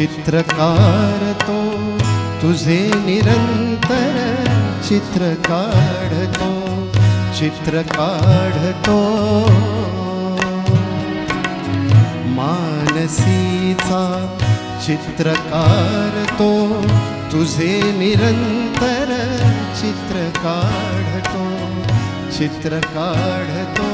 चित्र काढतो तुझे निरंतर, चित्र काढतो, चित्र काढतो मानसीचा, चित्र काढतो तुझे निरंतर, चित्र काढतो, चित्र काढतो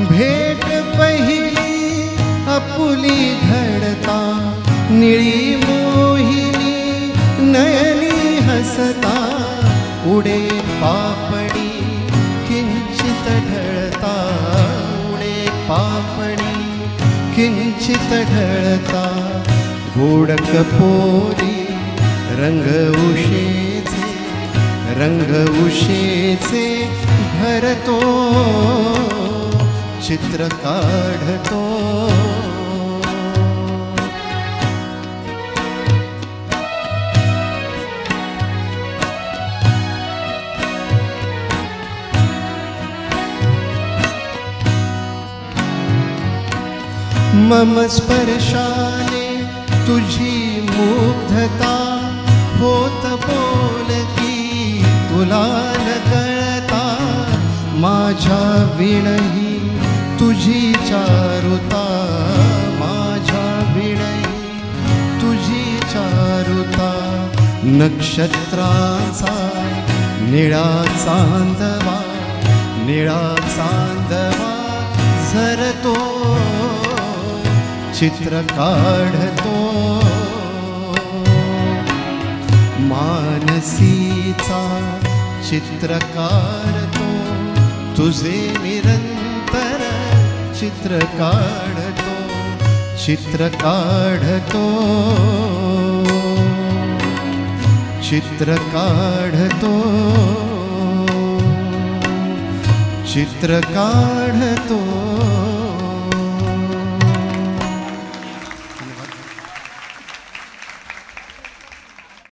भेट पहिली आपुली घडता, निळी मोहिनी नयनी हसता, उडे पापडी किंचित ढळता, उडे पापडी किंचित ढळता, गोड कपोरी रंग उशेचे, रंग उशेचे भरतो, चित्र काढतो मम स्पर्शाने तुझी मुग्धता, होत बोलकी तुला न कळता, माझ्या विणही तुझी चारुता, माझ्या विणही तुझी चारुता, नक्षत्राचा निळा चांदवा, निळा चांदवा झरतो, चित्र काढतो मानसीचा, चित्र काढतो तुझे निरंतर, चित्र काढतो, चित्र काढतो, चित्र काढतो, चित्र काढतो।